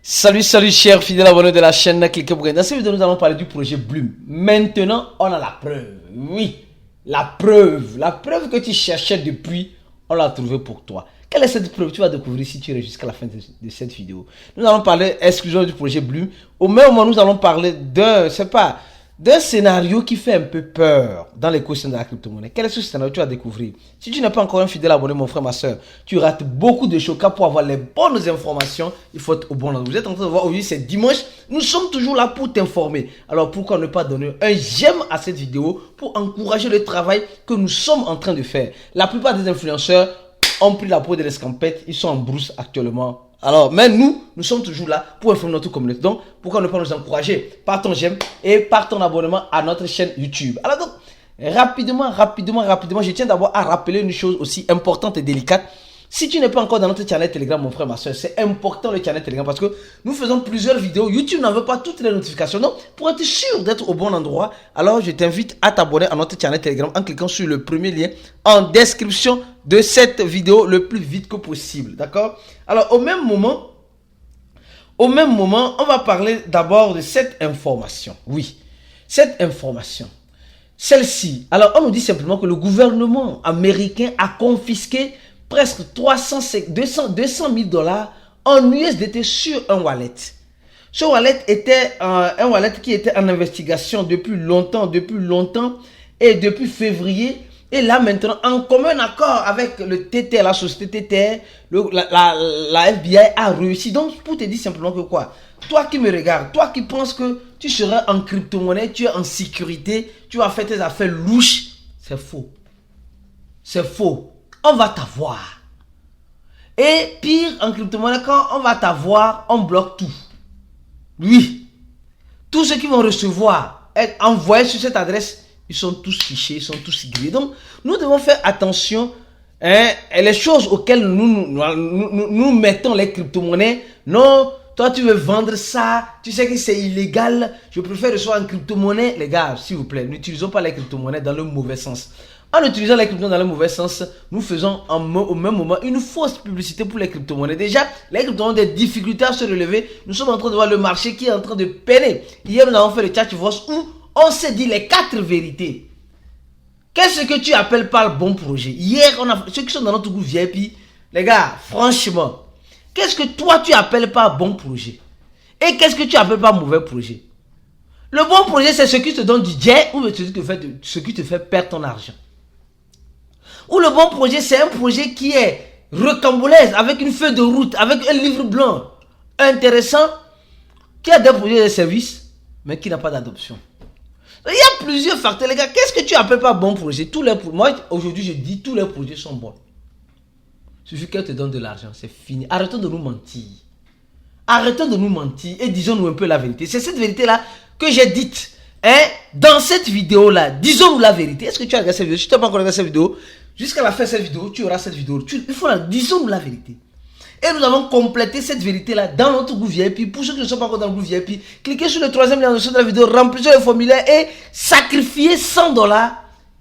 Salut chers fidèles abonnés de la chaîne Cliquez pour gagner. Dans cette vidéo nous allons parler du projet Bloom. Maintenant on a la preuve. Oui, la preuve que tu cherchais depuis, on l'a trouvée pour toi. Quelle est cette preuve? Tu vas découvrir si tu restes jusqu'à la fin de cette vidéo. Nous allons parler exclusivement du projet Bloom. Au même moment nous allons parler d'un scénario qui fait un peu peur dans l'écosystème de la crypto-monnaie. Quel est ce scénario? Tu vas découvrir. Si tu n'es pas encore un fidèle abonné, mon frère, ma soeur, tu rates beaucoup de choses. Car pour avoir les bonnes informations, il faut être au bon endroit. Vous êtes en train de voir aujourd'hui, c'est dimanche. Nous sommes toujours là pour t'informer. Alors pourquoi ne pas donner un j'aime à cette vidéo pour encourager le travail que nous sommes en train de faire. La plupart des influenceurs ont pris la peau de l'escampette. Ils sont en brousse actuellement. Alors, mais nous sommes toujours là pour informer notre communauté. Donc, pourquoi ne pas nous encourager par ton j'aime et par ton abonnement à notre chaîne YouTube. Alors donc, rapidement, je tiens d'abord à rappeler une chose aussi importante et délicate. Si tu n'es pas encore dans notre channel Telegram, mon frère, ma soeur, c'est important le channel Telegram parce que nous faisons plusieurs vidéos. YouTube n'en veut pas toutes les notifications. Donc, pour être sûr d'être au bon endroit, alors je t'invite à t'abonner à notre channel Telegram en cliquant sur le premier lien en description de cette vidéo le plus vite que possible. D'accord? Alors, au même moment, on va parler d'abord de cette information. Oui, cette information. Celle-ci. Alors, on nous dit simplement que le gouvernement américain a confisqué presque 200 000 dollars en USDT sur un wallet. Ce wallet était un wallet qui était en investigation depuis longtemps et depuis février. Et là maintenant, en commun accord avec le TTR, la société TTR, la FBI a réussi. Donc, pour te dire simplement que quoi? Toi qui me regardes, toi qui penses que tu seras en crypto-monnaie, tu es en sécurité, tu vas faire tes affaires louches, c'est faux. C'est faux. On va t'avoir. Et pire, en crypto-monnaie, quand on va t'avoir, on bloque tout. Oui. Tous ceux qui vont recevoir, être envoyés sur cette adresse, ils sont tous fichés, ils sont tous grillés. Donc, nous devons faire attention. Et les choses auxquelles nous mettons les crypto-monnaies. Non, toi tu veux vendre ça, tu sais que c'est illégal. Je préfère recevoir en crypto-monnaie. Les gars, s'il vous plaît, n'utilisons pas les crypto-monnaies dans le mauvais sens. En utilisant les crypto-monnaies dans le mauvais sens, nous faisons au même moment une fausse publicité pour les crypto-monnaies. Déjà, les crypto-monnaies ont des difficultés à se relever. Nous sommes en train de voir le marché qui est en train de peiner. Hier, nous avons fait le Chatverse où on s'est dit les 4 vérités. Qu'est-ce que tu appelles par bon projet? Hier, ceux qui sont dans notre groupe VIP, les gars, franchement, qu'est-ce que toi tu appelles par bon projet? Et qu'est-ce que tu appelles par mauvais projet? Le bon projet, c'est ce qui te donne du jet ou ce qui te fait perdre ton argent. Ou le bon projet, c'est un projet qui est rocambolaise, avec une feuille de route, avec un livre blanc intéressant, qui a des projets de services, mais qui n'a pas d'adoption. Il y a plusieurs facteurs, les gars. Qu'est-ce que tu appelles pas bon projet? Moi, aujourd'hui, je dis tous les projets sont bons. Il suffit qu'elle te donne de l'argent, c'est fini. Arrêtons de nous mentir. Arrêtons de nous mentir et disons-nous un peu la vérité. C'est cette vérité-là que j'ai dite. Dans cette vidéo-là, disons-nous la vérité. Est-ce que tu as regardé cette vidéo? Si tu n'as pas encore regardé cette vidéo, jusqu'à la fin de cette vidéo, tu auras cette vidéo. Disons-nous la vérité. Et nous avons complété cette vérité-là dans notre groupe VIP. Pour ceux qui ne sont pas encore dans le groupe VIP, cliquez sur le troisième lien en dessous de la vidéo, remplissez le formulaire et sacrifiez 100 $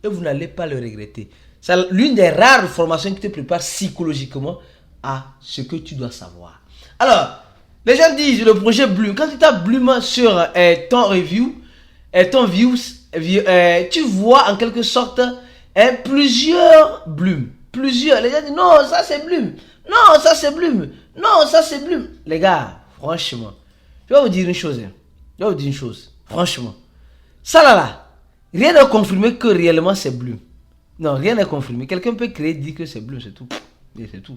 et vous n'allez pas le regretter. C'est l'une des rares formations qui te prépare psychologiquement à ce que tu dois savoir. Alors, les gens disent le projet Bloom. Quand tu tapes Bloom sur ton review, tu vois en quelque sorte plusieurs Bloom. Plusieurs. Les gens disent non, ça c'est Bloom. Non, ça c'est Bloom. Non, ça c'est Bloom. Les gars, franchement, je vais vous dire une chose. Franchement, ça là, rien n'est confirmé que réellement c'est Bloom. Non, rien n'est confirmé. Quelqu'un peut créer, dire que c'est Bloom, c'est tout. C'est tout.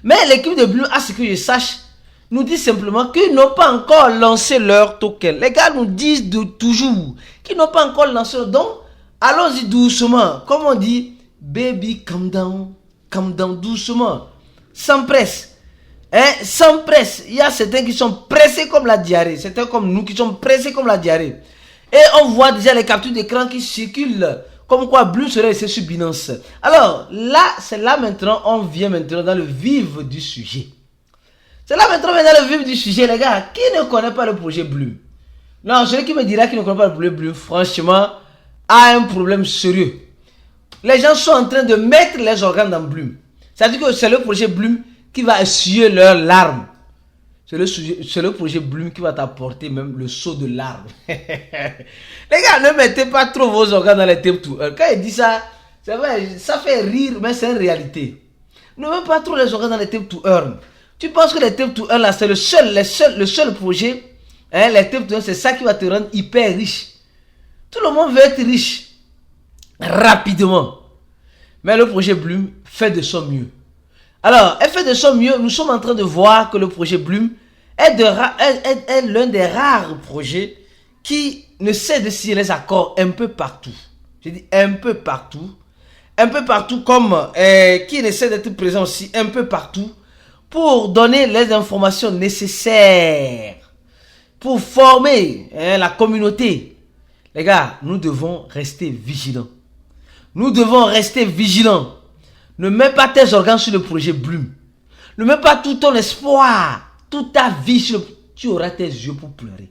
Mais l'équipe de Bloom, à ce que je sache, nous dit simplement qu'ils n'ont pas encore lancé leur token. Les gars nous disent toujours qu'ils n'ont pas encore lancé. Donc, allons-y doucement. Comme on dit, baby, calm down doucement. Sans presse. Sans presse. Il y a certains qui sont pressés comme la diarrhée. Certains comme nous qui sont pressés comme la diarrhée. Et on voit déjà les captures d'écran qui circulent. Comme quoi Bloom serait laissé sur Binance. Alors, là, c'est là maintenant, on vient maintenant dans le vif du sujet. C'est là maintenant, on vient dans le vif du sujet, les gars. Qui ne connaît pas le projet Bloom? Non, celui qui me dira qu'il ne connaît pas le projet Bloom, franchement, a un problème sérieux. Les gens sont en train de mettre les organes dans Bloom. C'est-à-dire que c'est le projet Bloom qui va essuyer leurs larmes. c'est le projet Bloom qui va t'apporter même le saut de l'arbre. Les gars, ne mettez pas trop vos organes dans les tape to earn. Quand il dit ça, c'est vrai, ça fait rire, mais c'est une réalité. Ne mets pas trop les organes dans les tape to earn. Tu penses que les tape to earn là, c'est le seul projet, hein, les tape to earn, c'est ça qui va te rendre hyper riche. Tout le monde veut être riche rapidement. Mais le projet Bloom fait de son mieux. Alors, elle fait de son mieux. Nous sommes en train de voir que le projet Bloom est l'un des rares projets qui ne sait de signer les accords un peu partout. Je dis un peu partout. Un peu partout comme qui essaie d'être présent aussi un peu partout pour donner les informations nécessaires pour former la communauté. Les gars, nous devons rester vigilants. Nous devons rester vigilants. Ne mets pas tes organes sur le projet Bloom. Ne mets pas tout ton espoir, toute ta vie sur le... Tu auras tes yeux pour pleurer.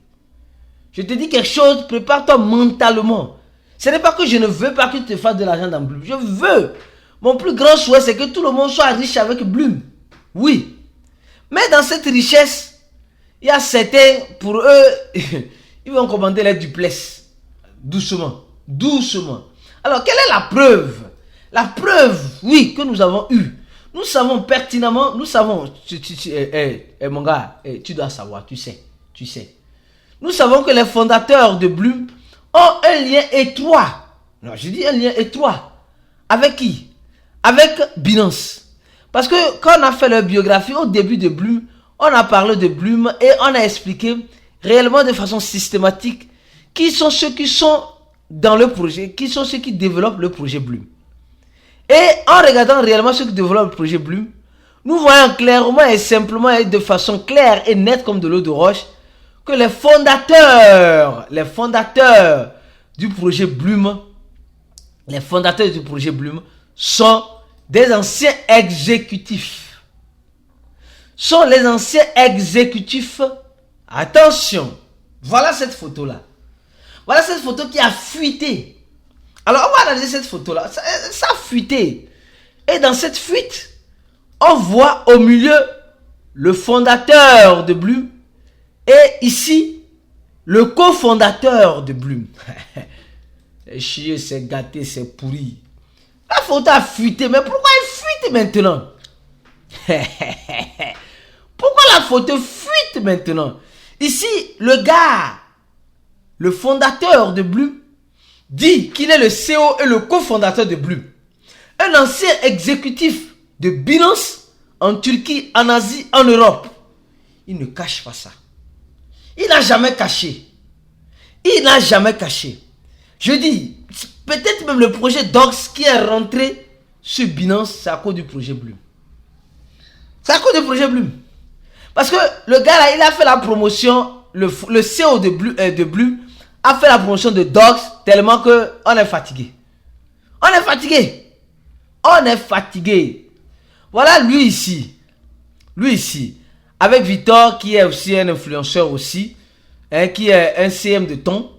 Je te dis quelque chose, prépare-toi mentalement. Ce n'est pas que je ne veux pas que tu te fasses de l'argent dans Bloom. Je veux. Mon plus grand souhait, c'est que tout le monde soit riche avec Bloom. Oui. Mais dans cette richesse, il y a certains, pour eux, ils vont commander les duplex. Doucement. Doucement. Alors, quelle est la preuve? La preuve, oui, que nous avons eue. Nous savons pertinemment, nous savons, mon gars, tu dois savoir, tu sais. Nous savons que les fondateurs de Bloom ont un lien étroit. Non, je dis un lien étroit. Avec qui? Avec Binance. Parce que quand on a fait leur biographie au début de Bloom, on a parlé de Bloom et on a expliqué réellement de façon systématique qui sont ceux qui sont dans le projet, qui sont ceux qui développent le projet Bloom. Et en regardant réellement ceux qui développent le projet Bloom, nous voyons clairement et simplement et de façon claire et nette comme de l'eau de roche que les fondateurs du projet Bloom, sont des anciens exécutifs. Sont les anciens exécutifs. Attention, voilà cette photo-là. Voilà cette photo qui a fuité. Alors, on va analyser cette photo-là. Ça a fuité. Et dans cette fuite, on voit au milieu le fondateur de Bloom. Et ici, le cofondateur de Bloom. C'est chier, c'est gâté, c'est pourri. La photo a fuité. Mais pourquoi elle fuite maintenant? Pourquoi la photo fuite maintenant? Ici, le gars, le fondateur de Bloom, dit qu'il est le CEO et le cofondateur de Bloom. Un ancien exécutif de Binance en Turquie, en Asie, en Europe. Il ne cache pas ça. Il n'a jamais caché. Je dis, peut-être même le projet Dox qui est rentré sur Binance, c'est à cause du projet Bloom. Parce que le gars là, il a fait la promotion, le CEO de Bloom a fait la promotion de Dox tellement que on est fatigué. Voilà lui ici, avec Victor qui est aussi un influenceur aussi, qui est un CM de ton.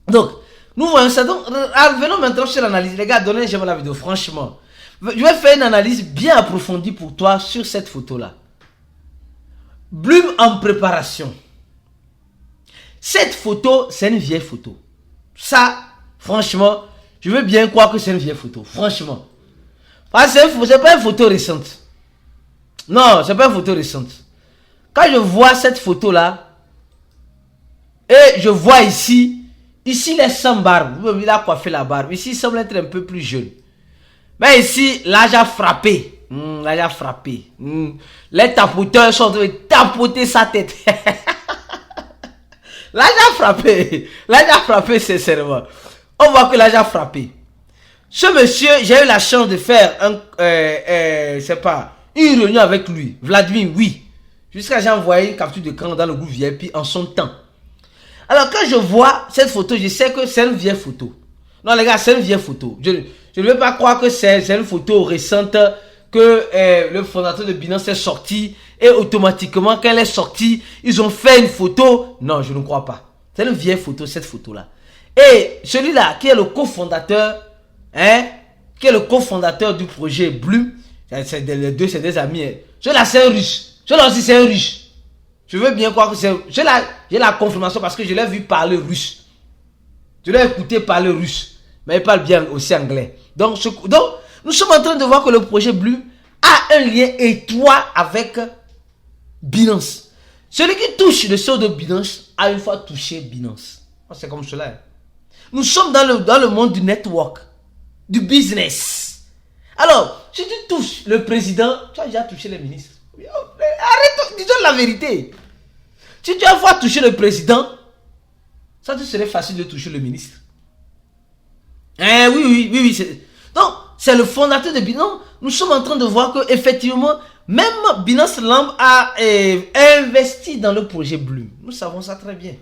Donc, nous voyons ça. Donc, revenons maintenant sur l'analyse. Les gars, donnez j'aime la vidéo, franchement. Je vais faire une analyse bien approfondie pour toi sur cette photo-là. Bloom en préparation. Cette photo, c'est une vieille photo. Ça, franchement, je veux bien croire que c'est une vieille photo. Franchement. Parce que c'est pas une photo récente. Non, c'est pas une photo récente. Quand je vois cette photo-là, et je vois ici il est sans barbe. Il a coiffé la barbe. Ici, il semble être un peu plus jeune. Mais ici, l'âge a frappé. Les tapoteurs sont en train de tapoter sa tête. L'âge a frappé sincèrement. On voit que l'âge a frappé. Ce monsieur, j'ai eu la chance de faire une réunion avec lui. Vladimir, oui. Jusqu'à j'ai envoyé une capture d'écran dans le groupe VIP en son temps. Alors quand je vois cette photo, je sais que c'est une vieille photo. Non les gars, c'est une vieille photo. Je ne veux pas croire que c'est une photo récente que le fondateur de Binance est sorti et automatiquement quand elle est sortie, ils ont fait une photo. Non, je ne crois pas. C'est une vieille photo, cette photo-là. Et celui-là, qui est le cofondateur, qui est le cofondateur du projet Bloom, les deux, c'est des amis. Celui-là, c'est un russe. Celui-là aussi, c'est un russe. Je veux bien croire que c'est... J'ai la confirmation parce que je l'ai vu parler russe. Je l'ai écouté parler russe. Mais il parle bien aussi anglais. Donc, nous sommes en train de voir que le projet Bloom a un lien étroit avec Binance. Celui qui touche le sceau de Binance a une fois touché Binance. C'est comme cela. Hein. Nous sommes dans le monde du network, du business. Alors, si tu touches le président, tu as déjà touché les ministres. Arrête, disons la vérité. Si tu as une fois touché le président, ça te serait facile de toucher le ministre. Oui. Donc, c'est le fondateur de Binance. Nous sommes en train de voir que effectivement, même Binance Lamb a investi dans le projet Bloom. Nous savons ça très bien.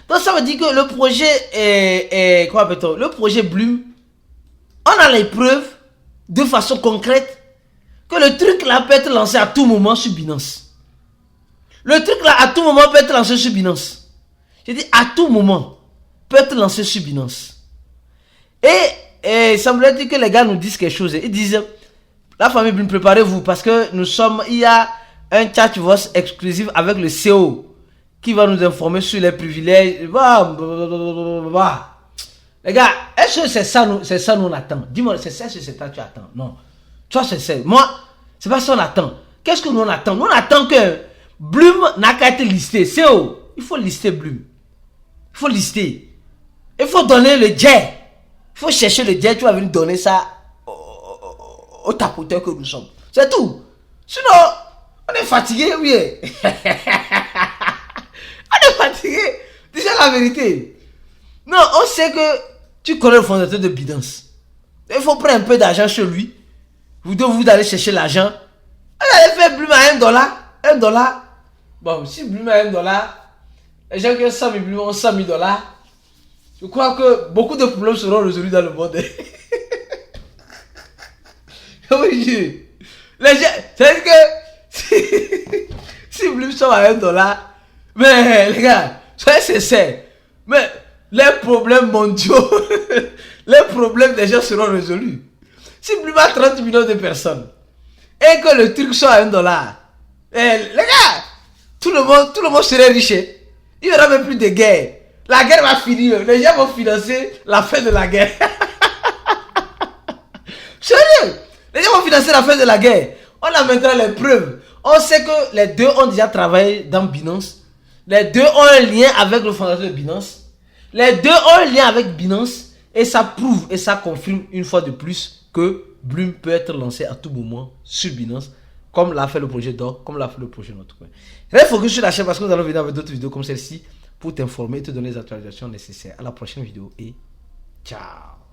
Donc, ça veut dire que le projet, quoi appelle-t-on? Le projet Bloom, on a les preuves de façon concrète que le truc là peut être lancé à tout moment sur Binance. Le truc là à tout moment peut être lancé sur Binance. Je dis à tout moment peut être lancé sur Binance. Et semblerait-il que les gars nous disent quelque chose. Ils disent, la famille Bloom, préparez-vous parce que il y a un chat voice exclusif avec le CEO qui va nous informer sur les privilèges. Les gars, est-ce que c'est ça nous on attend? Dis-moi, c'est ça que tu attends? Non. Toi, c'est ça. Moi, c'est pas ça qu'on attend. Qu'est-ce que nous on attend? Nous on attend que Bloom n'a qu'à être listé. CEO, il faut lister Bloom. Il faut lister. Il faut donner le jet. Il faut chercher le jet, tu vas venir donner ça au tapoteur que nous sommes. C'est tout. Sinon, on est fatigué, oui. On est fatigué. Dis la vérité. Non, on sait que tu connais le fondateur de Binance. Il faut prendre un peu d'argent chez lui. Vous devez aller chercher l'argent. Allez faire Bloom à $1. $1. Bon, si Bloom à $1, les gens qui ont 100 000 Bloom ont 100 000 $. Je crois que beaucoup de problèmes seront résolus dans le monde. Oui, les gens, c'est que si Bloom sort à $1, mais les gars, soyez sincères, mais les problèmes mondiaux, les problèmes des gens seront résolus. Si Bloom a 30 millions de personnes et que le truc sort à $1, les gars, tout le monde serait riche. Il n'y aura même plus de guerre. La guerre va finir. Les gens vont financer la fin de la guerre. Sérieux? Les gens vont financer la fin de la guerre. On a maintenant les preuves. On sait que les deux ont déjà travaillé dans Binance. Les deux ont un lien avec le fondateur de Binance. Les deux ont un lien avec Binance. Et ça prouve et ça confirme une fois de plus que Bloom peut être lancé à tout moment sur Binance. Comme l'a fait le projet DOC, comme l'a fait le projet Notre Coin. Reste focus sur la chaîne parce que nous allons venir avec d'autres vidéos comme celle-ci pour t'informer et te donner les actualisations nécessaires. À la prochaine vidéo et ciao.